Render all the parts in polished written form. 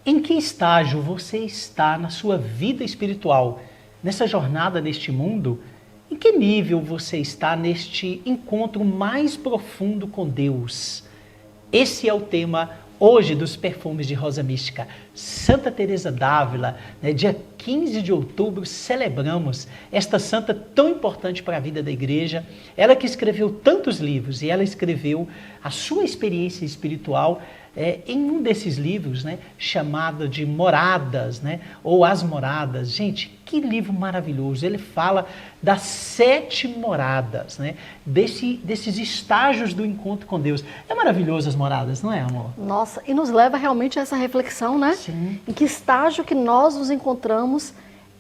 Em que estágio você está na sua vida espiritual? Nessa jornada neste mundo? Em que nível você está neste encontro mais profundo com Deus? Esse é o tema hoje dos Perfumes de Rosa Mística. Santa Teresa d'Ávila, dia 15 de outubro, celebramos esta santa tão importante para a vida da igreja. Ela que escreveu tantos livros e ela escreveu a sua experiência espiritual em um desses livros, chamado de Moradas, ou As Moradas. Gente, que livro maravilhoso! Ele fala das 7 moradas, desses estágios do encontro com Deus. É maravilhoso as moradas, não é, amor? Nossa, e nos leva realmente a essa reflexão, né? Sim. Em que estágio que nós nos encontramos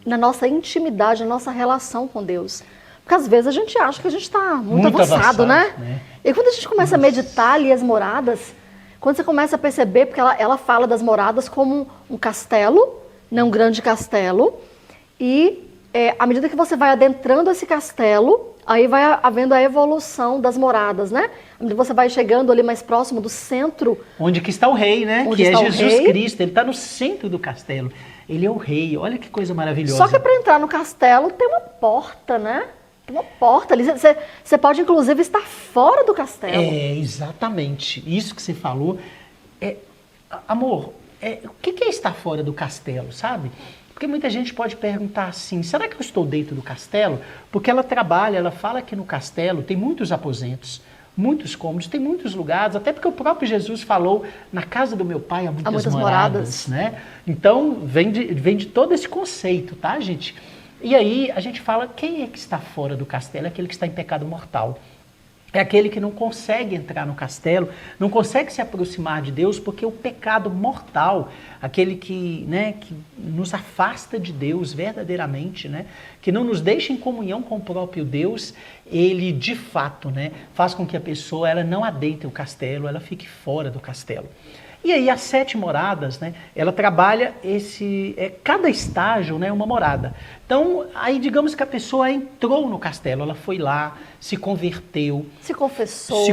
na nossa intimidade, na nossa relação com Deus. Porque às vezes a gente acha que a gente está muito avançado, né? E quando a gente começa a meditar ali as moradas, quando você começa a perceber, porque ela fala das moradas como um castelo, um grande castelo, e à medida que você vai adentrando esse castelo, aí vai havendo a evolução das moradas, né? À medida que você vai chegando ali mais próximo do centro. Onde que está o rei, né? Onde que é está o Jesus rei. Cristo, ele está no centro do castelo. Ele é o rei, olha que coisa maravilhosa. Só que para entrar no castelo tem uma porta, né? Tem uma porta ali, você pode inclusive estar fora do castelo. É, exatamente, isso que você falou. Amor, o que é estar fora do castelo, sabe? Porque muita gente pode perguntar assim, será que eu estou dentro do castelo? Porque ela trabalha, ela fala que no castelo tem muitos aposentos, muitos cômodos, tem muitos lugares, até porque o próprio Jesus falou, na casa do meu pai há muitas moradas, né? Então, vem de todo esse conceito, tá, gente? E aí, a gente fala, quem é que está fora do castelo? É aquele que está em pecado mortal. É aquele que não consegue entrar no castelo, não consegue se aproximar de Deus, porque o pecado mortal, aquele que nos afasta de Deus verdadeiramente, que não nos deixa em comunhão com o próprio Deus, ele de fato faz com que a pessoa ela não adentre o castelo, ela fique fora do castelo. E aí as 7 moradas, ela trabalha cada estágio é uma morada. Então, aí digamos que a pessoa entrou no castelo, ela foi lá, se converteu, se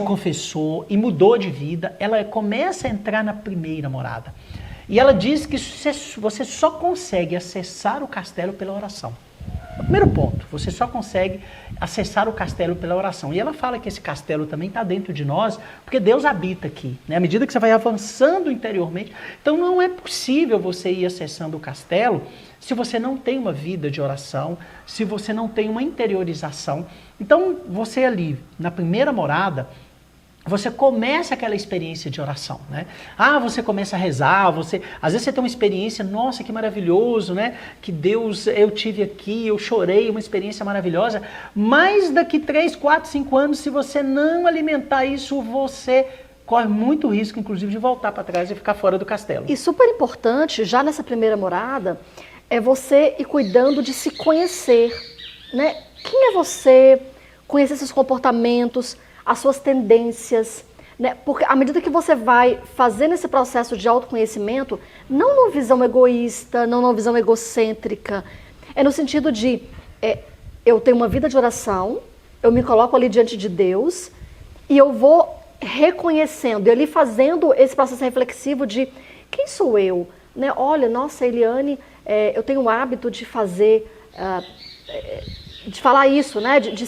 confessou e mudou de vida, ela começa a entrar na primeira morada. E ela diz que você só consegue acessar o castelo pela oração. O primeiro ponto, você só consegue acessar o castelo pela oração. E ela fala que esse castelo também está dentro de nós, porque Deus habita aqui, à medida que você vai avançando interiormente. Então não é possível você ir acessando o castelo se você não tem uma vida de oração, se você não tem uma interiorização. Então você ali, na primeira morada, você começa aquela experiência de oração, você começa a rezar, às vezes você tem uma experiência, nossa, que maravilhoso, que Deus, eu tive aqui, eu chorei, uma experiência maravilhosa, mas daqui 3, 4, 5 anos, se você não alimentar isso, você corre muito risco, inclusive, de voltar para trás e ficar fora do castelo. E super importante, já nessa primeira morada, é você ir cuidando de se conhecer, Quem é você? Conhecer seus comportamentos, as suas tendências, porque à medida que você vai fazendo esse processo de autoconhecimento, não numa visão egoísta, não numa visão egocêntrica, é no sentido de, eu tenho uma vida de oração, eu me coloco ali diante de Deus e eu vou reconhecendo, e ali fazendo esse processo reflexivo de quem sou eu? Olha, nossa, Eliane, eu tenho o hábito de fazer... de falar isso, de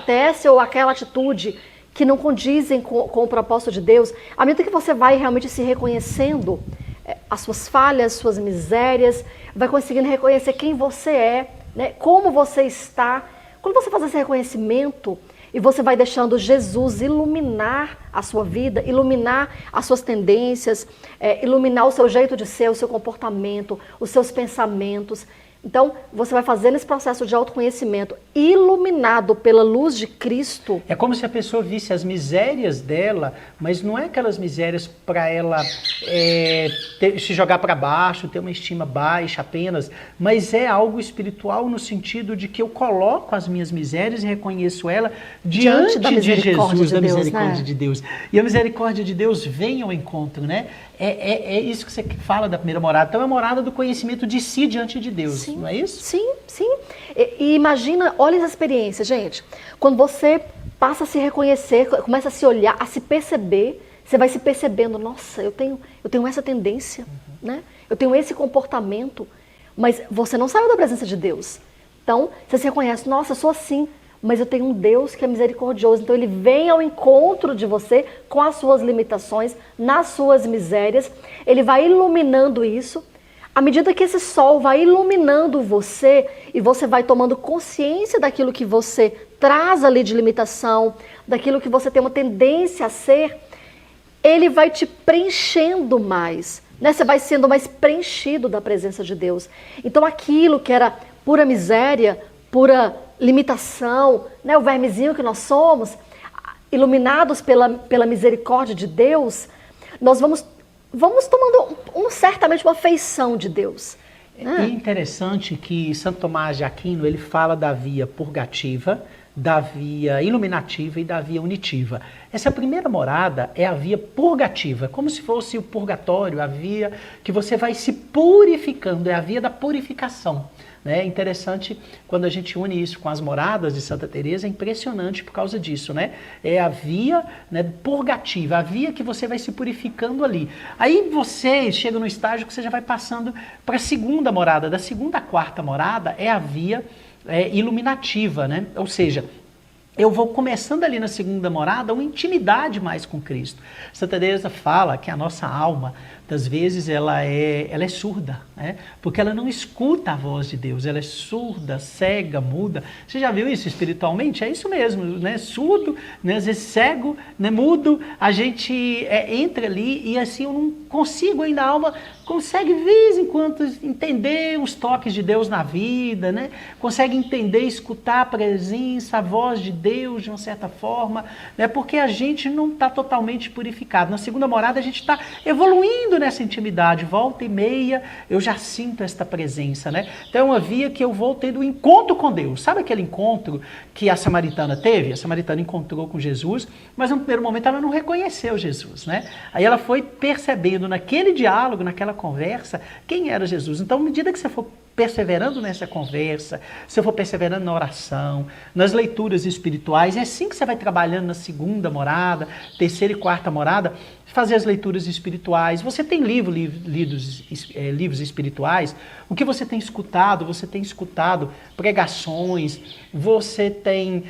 ter essa ou aquela atitude que não condizem com o propósito de Deus. À medida que você vai realmente se reconhecendo as suas falhas, suas misérias, vai conseguindo reconhecer quem você é, como você está. Quando você faz esse reconhecimento e você vai deixando Jesus iluminar a sua vida, iluminar as suas tendências, iluminar o seu jeito de ser, o seu comportamento, os seus pensamentos. Então, você vai fazendo esse processo de autoconhecimento iluminado pela luz de Cristo. É como se a pessoa visse as misérias dela, mas não é aquelas misérias para ela se jogar para baixo, ter uma estima baixa apenas, mas é algo espiritual no sentido de que eu coloco as minhas misérias e reconheço ela diante de Jesus, da misericórdia de Deus. E a misericórdia de Deus vem ao encontro, É isso que você fala da primeira morada. Então é a morada do conhecimento de si diante de Deus, sim, não é isso? Sim, sim. E imagina, olha essa experiência, gente. Quando você passa a se reconhecer, começa a se olhar, a se perceber, Você vai se percebendo, nossa, eu tenho essa tendência, né? Eu tenho esse comportamento, mas você não saiu da presença de Deus. Então, você se reconhece, nossa, eu sou assim, mas eu tenho um Deus que é misericordioso. Então, Ele vem ao encontro de você com as suas limitações, nas suas misérias. Ele vai iluminando isso. À medida que esse sol vai iluminando você e você vai tomando consciência daquilo que você traz ali de limitação, daquilo que você tem uma tendência a ser, Ele vai te preenchendo mais, né? Você vai sendo mais preenchido da presença de Deus. Então aquilo que era pura miséria, pura limitação, né? O vermezinho que nós somos, iluminados pela misericórdia de Deus, nós vamos tomando certamente uma feição de Deus. É interessante que Santo Tomás de Aquino, ele fala da via purgativa, da via iluminativa e da via unitiva. Essa primeira morada é a via purgativa, como se fosse o purgatório, a via que você vai se purificando, é a via da purificação. É interessante quando a gente une isso com as moradas de Santa Teresa, é impressionante por causa disso, né? É a via, né, purgativa, a via que você vai se purificando ali. Aí você chega no estágio que você já vai passando para a segunda morada, da segunda à quarta morada é a via iluminativa, né? Ou seja, eu vou começando ali na segunda morada uma intimidade mais com Cristo. Santa Teresa fala que a nossa alma, das vezes, ela é surda, né? Porque ela não escuta a voz de Deus, ela é surda, cega, muda. Você já viu isso espiritualmente? É isso mesmo, né? Surdo, né? Às vezes cego, né? Mudo, a gente entra ali e assim eu não consigo ainda, a alma consegue de vez em quando entender os toques de Deus na vida, né? Consegue entender, escutar a presença, a voz de Deus de uma certa forma, né? Porque a gente não está totalmente purificado. Na segunda morada a gente está evoluindo nessa intimidade, volta e meia eu já sinto esta presença, né? Então é uma via que eu vou tendo um encontro com Deus. Sabe aquele encontro que a samaritana teve? A samaritana encontrou com Jesus, mas no primeiro momento ela não reconheceu Jesus, né? Aí ela foi percebendo naquele diálogo, naquela conversa, quem era Jesus. Então, à medida que você for perseverando nessa conversa, se eu for perseverando na oração, nas leituras espirituais, é assim que você vai trabalhando na segunda morada, terceira e quarta morada, fazer as leituras espirituais. Você tem livros espirituais, o que você tem escutado pregações, você tem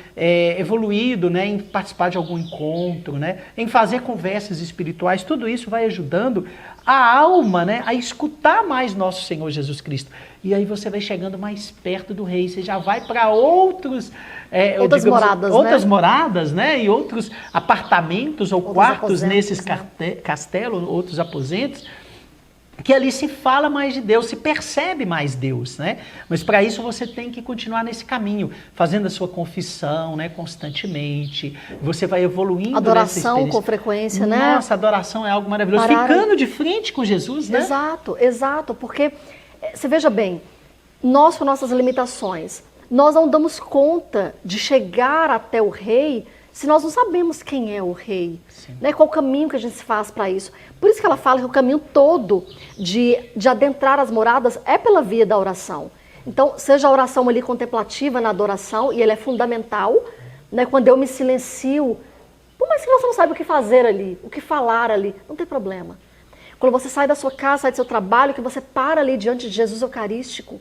evoluído, né, em participar de algum encontro, né, em fazer conversas espirituais, tudo isso vai ajudando a alma, né, a escutar mais nosso Senhor Jesus Cristo. E aí você vai chegando mais perto do Rei, você já vai para outras moradas, né, e outros apartamentos ou quartos nesses castelos, outros aposentos, que ali se fala mais de Deus, se percebe mais Deus, né? Mas para isso você tem que continuar nesse caminho, fazendo a sua confissão, né, constantemente. Você vai evoluindo. Adoração com frequência, né? Nossa, adoração é algo maravilhoso. Ficando de frente com Jesus, né? Exato, porque você veja bem, nós com nossas limitações, nós não damos conta de chegar até o Rei se nós não sabemos quem é o Rei, né? Qual o caminho que a gente faz para isso. Por isso que ela fala que o caminho todo de adentrar as moradas é pela via da oração. Então, seja a oração ali contemplativa na adoração, e ela é fundamental, né? Quando eu me silencio, por mais que você não saiba o que fazer ali, o que falar ali, não tem problema. Quando você sai da sua casa, sai do seu trabalho, que você para ali diante de Jesus Eucarístico,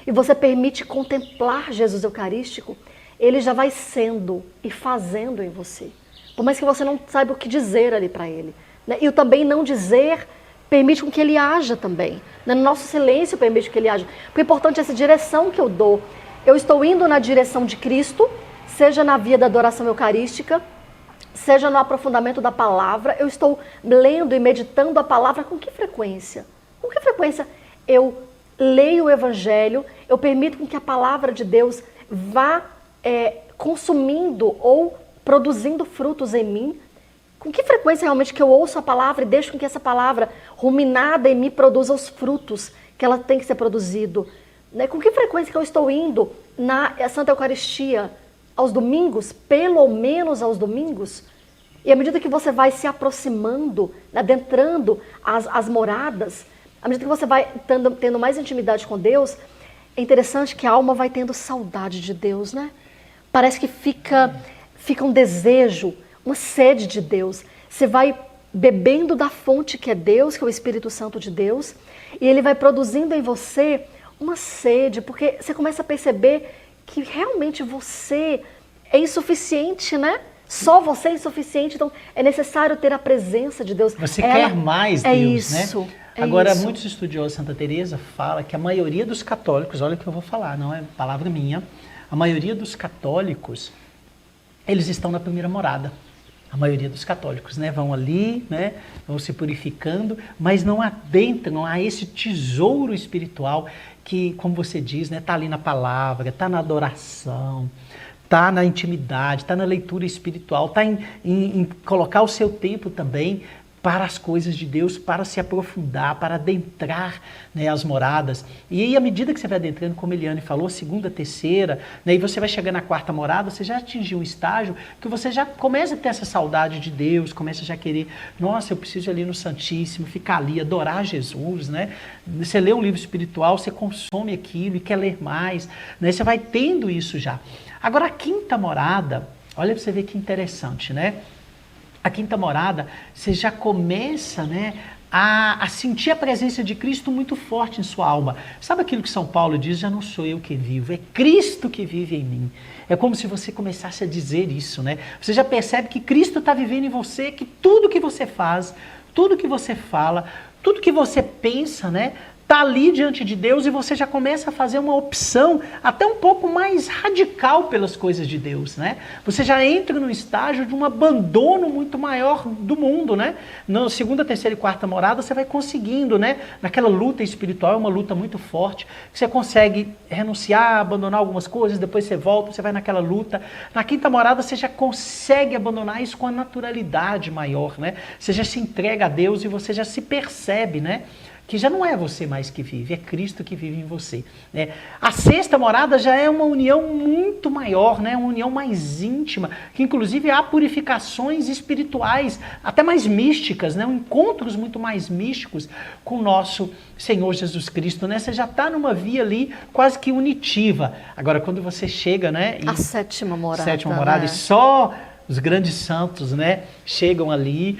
e você permite contemplar Jesus Eucarístico, Ele já vai sendo e fazendo em você. Por mais que você não saiba o que dizer ali para Ele, né? E o também não dizer permite com que Ele haja também, né? No nosso silêncio permite que Ele haja. Porque é importante essa direção que eu dou. Eu estou indo na direção de Cristo, seja na via da adoração eucarística, seja no aprofundamento da palavra. Eu estou lendo e meditando a palavra com que frequência? Com que frequência eu leio o Evangelho, eu permito com que a palavra de Deus vá consumindo ou produzindo frutos em mim? Com que frequência realmente que eu ouço a palavra e deixo com que essa palavra ruminada em mim produza os frutos que ela tem que ser produzido? Né? Com que frequência que eu estou indo na Santa Eucaristia aos domingos, pelo menos aos domingos? E à medida que você vai se aproximando, adentrando as moradas, à medida que você vai tendo mais intimidade com Deus, é interessante que a alma vai tendo saudade de Deus, né? Parece que fica um desejo, uma sede de Deus. Você vai bebendo da fonte que é Deus, que é o Espírito Santo de Deus, e ele vai produzindo em você uma sede, porque você começa a perceber que realmente você é insuficiente, né? Só você é insuficiente, então é necessário ter a presença de Deus. Você quer mais Deus, isso, né? É Agora, isso. muitos estudiosos de Santa Teresa falam que a maioria dos católicos, olha o que eu vou falar, não é palavra minha, a maioria dos católicos, eles estão na primeira morada. A maioria dos católicos, né? Vão ali, né? Vão se purificando, mas não adentram a esse tesouro espiritual que, como você diz, né? Tá ali na palavra, tá na adoração, tá na intimidade, tá na leitura espiritual, tá em colocar o seu tempo também para as coisas de Deus, para se aprofundar, para adentrar, né, as moradas. E aí, à medida que você vai adentrando, como Eliane falou, segunda, terceira, né, e você vai chegando na quarta morada, você já atingiu um estágio que você já começa a ter essa saudade de Deus, começa já a querer, nossa, eu preciso ir ali no Santíssimo, ficar ali, adorar Jesus, né? Você lê um livro espiritual, você consome aquilo e quer ler mais, né? Você vai tendo isso já. Agora, a quinta morada, olha para você ver que interessante, né? A quinta morada, você já começa, né, a sentir a presença de Cristo muito forte em sua alma. Sabe aquilo que São Paulo diz? Já não sou eu que vivo, é Cristo que vive em mim. É como se você começasse a dizer isso, né? Você já percebe que Cristo está vivendo em você, que tudo que você faz, tudo que você fala, tudo que você pensa, né, está ali diante de Deus e você já começa a fazer uma opção até um pouco mais radical pelas coisas de Deus, né? Você já entra no estágio de um abandono muito maior do mundo, né? Na segunda, terceira e quarta morada você vai conseguindo, né? Naquela luta espiritual, é uma luta muito forte, que você consegue renunciar, abandonar algumas coisas, depois você volta, você vai naquela luta. Na quinta morada você já consegue abandonar isso com a naturalidade maior, né? Você já se entrega a Deus e você já se percebe, né? Que já não é você mais que vive, é Cristo que vive em você, né? A sexta morada já é uma união muito maior, né? Uma união mais íntima, que inclusive há purificações espirituais, até mais místicas, né? Encontros muito mais místicos com o nosso Senhor Jesus Cristo, né? Você já está numa via ali quase que unitiva. Agora, quando você chega, né? A sétima morada. Sétima morada, né? E só os grandes santos, né? Chegam ali,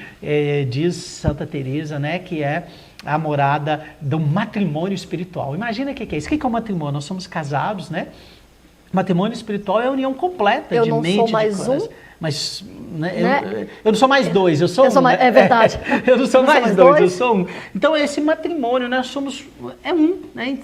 diz Santa Teresa, né? Que é a morada do matrimônio espiritual. Imagina o que é isso. O que é o matrimônio? Nós somos casados, né? Matrimônio espiritual é a união completa de mente, eu não sou mais um. Mas né? Eu não sou mais dois, eu sou um. Mais, né? É verdade. Eu não sou mais dois, eu sou um. Então esse matrimônio, né? É um, né?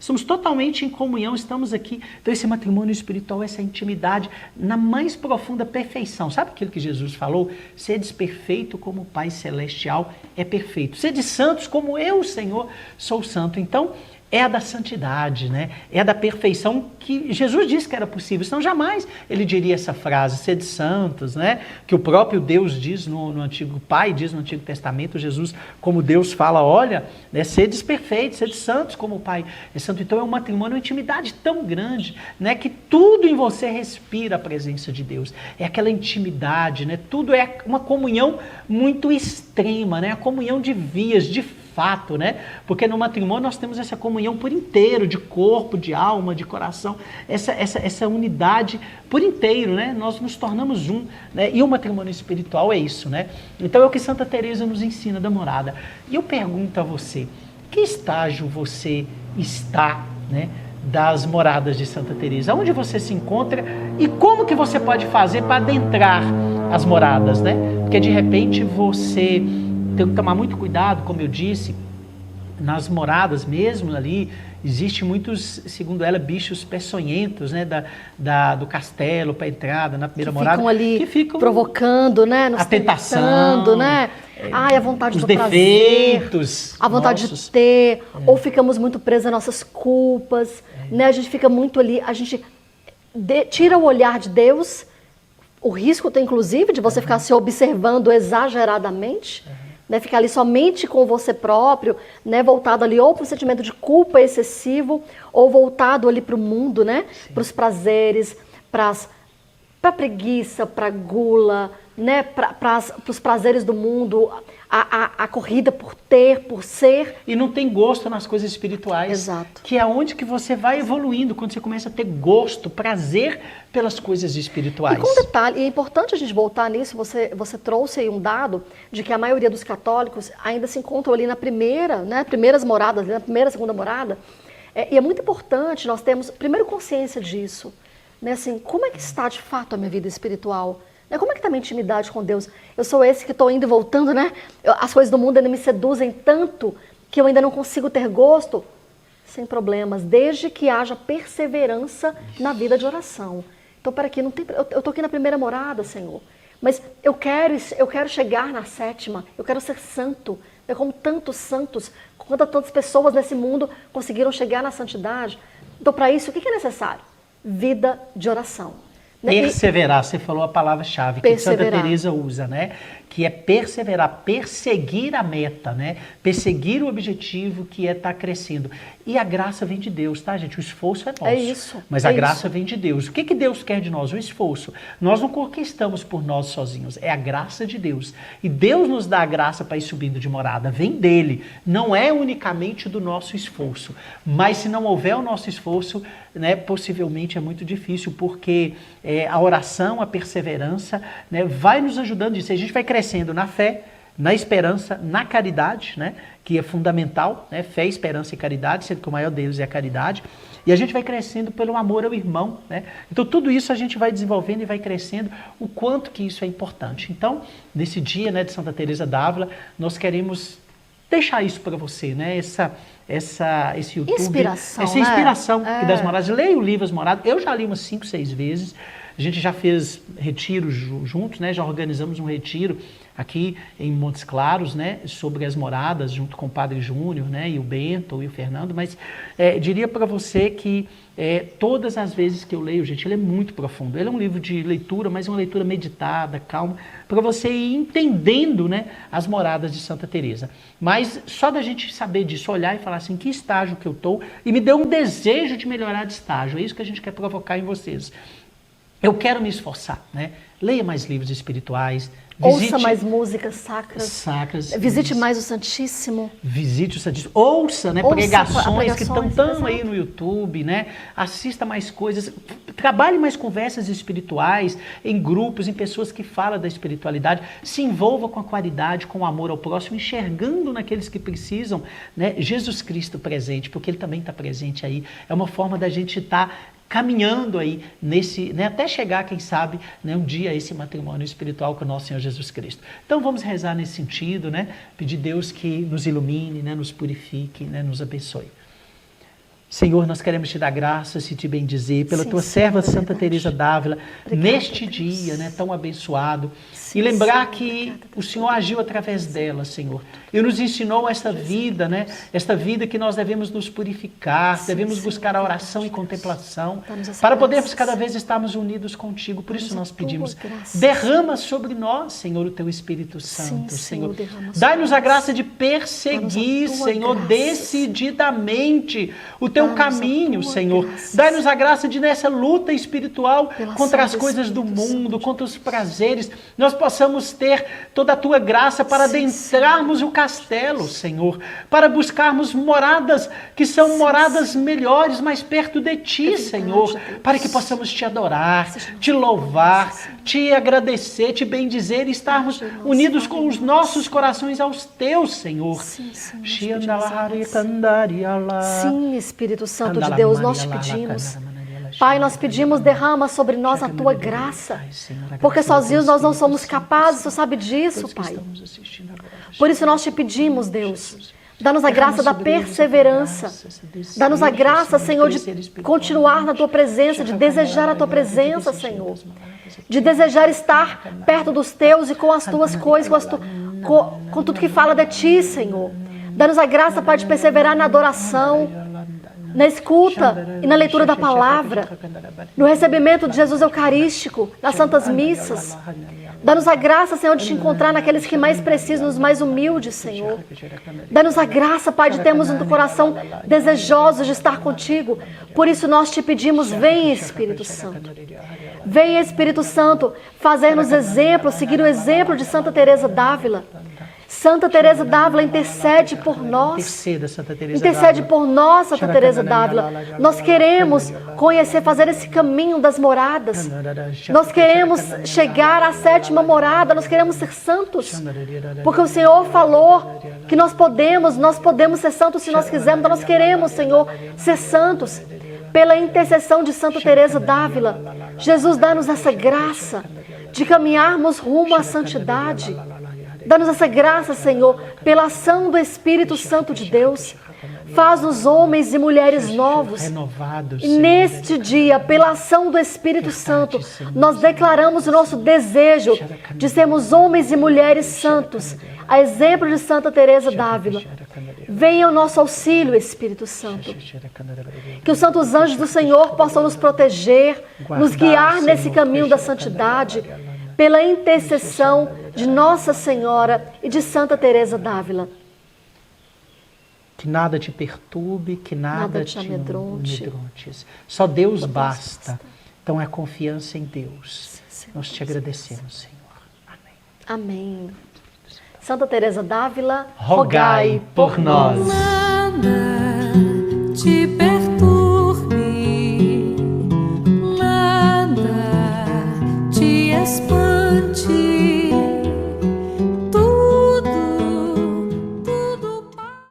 Somos totalmente em comunhão, estamos aqui. Então esse matrimônio espiritual, essa intimidade na mais profunda perfeição. Sabe aquilo que Jesus falou? Sedes perfeito como o Pai Celestial é perfeito. Sedes santos como eu, Senhor, sou santo. Então é a da santidade, né? É a da perfeição que Jesus disse que era possível. Senão jamais ele diria essa frase, sede santos, né? Que o próprio Deus diz no Antigo, o Pai diz no Antigo Testamento, Jesus, como Deus fala, olha, né? Sedes perfeitos, sedes santos como o Pai é santo. Então é um matrimônio, uma intimidade tão grande, né? Que tudo em você respira a presença de Deus. É aquela intimidade, né? Tudo é uma comunhão muito extrema, né? A comunhão de vias, de fato, né? Porque no matrimônio nós temos essa comunhão por inteiro, de corpo, de alma, de coração, essa unidade por inteiro, né? Nós nos tornamos um, né? E o matrimônio espiritual é isso, né? Então é o que Santa Teresa nos ensina da morada. E eu pergunto a você, que estágio você está, né? Das moradas de Santa Teresa, onde você se encontra e como que você pode fazer para adentrar as moradas, né? Porque de repente você tem que tomar muito cuidado, como eu disse, nas moradas mesmo ali, existem muitos, segundo ela, bichos peçonhentos, né, do castelo para a entrada, na primeira morada. Que ficam provocando, né, nos a tentação, né? Ai, a vontade os do defeitos, prazer, a vontade de ter, ou ficamos muito presos às nossas culpas, né? A gente fica muito ali, a gente tira o olhar de Deus, o risco tem inclusive de você ficar se observando exageradamente, né, ficar ali somente com você próprio, né, voltado ali ou para o sentimento de culpa excessivo, ou voltado ali para o mundo, né, para os prazeres, para as para preguiça, para gula, né, para os prazeres do mundo, a corrida por ter, por ser. E não tem gosto nas coisas espirituais. Exato. Que é onde que você vai evoluindo, quando você começa a ter gosto, prazer pelas coisas espirituais. E com detalhe, e é importante a gente voltar nisso, você trouxe aí um dado de que a maioria dos católicos ainda se encontram ali na primeira, né, primeiras moradas, na primeira, segunda morada. E é muito importante nós termos, primeiro, consciência disso. Né, assim, como é que está de fato a minha vida espiritual? Como é que está a minha intimidade com Deus? Eu sou esse que estou indo e voltando, né? As coisas do mundo ainda me seduzem tanto que eu ainda não consigo ter gosto. Sem problemas, desde que haja perseverança na vida de oração. Então, para aqui, eu estou aqui na primeira morada, Senhor. Mas eu quero chegar na sétima, eu quero ser santo. Como tantos santos, tantas pessoas nesse mundo conseguiram chegar na santidade. Então, para isso, o que é necessário? Vida de oração. Perseverar, você falou a palavra-chave que Santa Teresa usa, né? Que é perseverar, perseguir a meta, né? Perseguir o objetivo que é estar crescendo. E a graça vem de Deus, tá, gente? O esforço é nosso. É isso. Mas a graça vem de Deus. O que Deus quer de nós? O esforço. Nós não conquistamos por nós sozinhos, é a graça de Deus. E Deus nos dá a graça para ir subindo de morada, vem dele. Não é unicamente do nosso esforço. Mas se não houver o nosso esforço, né, possivelmente é muito difícil, porque a oração, a perseverança, né, vai nos ajudando nisso. A gente vai crescendo na fé, na esperança, na caridade, né, que é fundamental, né, fé, esperança e caridade, sendo que o maior deles é a caridade. E a gente vai crescendo pelo amor ao irmão, né? Então tudo isso a gente vai desenvolvendo e vai crescendo, o quanto que isso é importante. Então, nesse dia, né, de Santa Teresa d'Ávila, nós queremos deixar isso para você, né? Esse YouTube, inspiração, essa inspiração né? das moradas. Leia o livro As Moradas. Eu já li umas 5, 6 vezes. A gente já fez retiros juntos, né? Já organizamos um retiro aqui em Montes Claros, né? Sobre as moradas, junto com o Padre Júnior, né? E o Bento e o Fernando. Mas diria para você que todas as vezes que eu leio, gente, ele é muito profundo. Ele é um livro de leitura, mas uma leitura meditada, calma, para você ir entendendo, né, as moradas de Santa Teresa. Mas só da gente saber disso, olhar e falar assim, que estágio que eu estou, e me deu um desejo de melhorar de estágio. É isso que a gente quer provocar em vocês. Eu quero me esforçar, né? Leia mais livros espirituais. Ouça mais músicas sacras. Visite mais o Santíssimo. Visite o Santíssimo. Ouça, né, pregações que estão aí no YouTube, né? Assista mais coisas. Trabalhe mais conversas espirituais, em grupos, em pessoas que falam da espiritualidade. Se envolva com a caridade, com o amor ao próximo, enxergando naqueles que precisam, né, Jesus Cristo presente, porque Ele também está presente aí. É uma forma da gente estar caminhando aí nesse, né, até chegar, quem sabe, né, um dia a esse matrimônio espiritual com o nosso Senhor Jesus Cristo. Então vamos rezar nesse sentido, né? Pedir a Deus que nos ilumine, né, nos purifique, né, nos abençoe. Senhor, nós queremos te dar graças e te bendizer pela tua serva Santa Teresa d'Ávila, neste dia, né, tão abençoado. E lembrar que o Senhor agiu através dela, Senhor. E nos ensinou esta vida, né? Esta vida que nós devemos nos purificar, devemos buscar a oração e contemplação, para podermos cada vez estarmos unidos contigo. Por isso nós pedimos, derrama sobre nós, Senhor, o teu Espírito Santo, Senhor. Dai-nos a graça de perseguir, Senhor, decididamente o teu caminho, Senhor. Dai-nos a graça de, nessa luta espiritual contra as coisas do mundo, contra os prazeres, nós possamos ter toda a tua graça para adentrarmos o castelo, Senhor, para buscarmos moradas que são moradas melhores, mais perto de ti, Senhor, para que possamos te adorar, te louvar, te agradecer, te bendizer e estarmos unidos com os nossos corações aos teus, Senhor. Sim, Espírito Santo de Deus, nós te pedimos. Pai, nós pedimos, derrama sobre nós a tua graça, porque sozinhos nós não somos capazes, tu sabe disso, Pai. Por isso nós te pedimos, Deus, dá-nos a graça da perseverança, dá-nos a graça, Senhor, de continuar na tua presença, de desejar a tua presença, Senhor, de desejar estar perto dos teus e com as tuas coisas, com tudo que fala de ti, Senhor. Dá-nos a graça, Pai, de perseverar na adoração, na escuta e na leitura da palavra, no recebimento de Jesus Eucarístico, nas santas missas. Dá-nos a graça, Senhor, de te encontrar naqueles que mais precisam, nos mais humildes, Senhor. Dá-nos a graça, Pai, de termos um coração desejoso de estar contigo. Por isso nós te pedimos, vem Espírito Santo. Vem Espírito Santo, fazer-nos exemplo, seguir o exemplo de Santa Teresa d'Ávila. Santa Teresa d'Ávila intercede por nós. Interceda, Santa Teresa Intercede d'Ávila. por nós, Santa Teresa d'Ávila. Nós queremos conhecer, fazer esse caminho das moradas. Nós queremos chegar à 7ª morada. Nós queremos ser santos. Porque o Senhor falou que nós podemos ser santos se nós quisermos. Então nós queremos, Senhor, ser santos. Pela intercessão de Santa Teresa d'Ávila. Jesus, dá-nos essa graça de caminharmos rumo à santidade. Dá-nos essa graça, Senhor, pela ação do Espírito Santo de Deus. Faz-nos homens e mulheres novos. Renovados, E neste dia, pela ação do Espírito Santo, nós declaramos o nosso desejo de sermos homens e mulheres santos, a exemplo de Santa Teresa d'Ávila. Venha ao nosso auxílio, Espírito Santo. Que os santos anjos do Senhor possam nos proteger, nos guiar nesse caminho da santidade, pela intercessão de Nossa Senhora e de Santa Teresa d'Ávila. Que nada te perturbe, que nada te amedronte. amedrontes. Só Deus basta. Então é confiança em Deus. Nós te agradecemos, Senhor. Amém. Amém. Santa Teresa d'Ávila, Rogai por nós.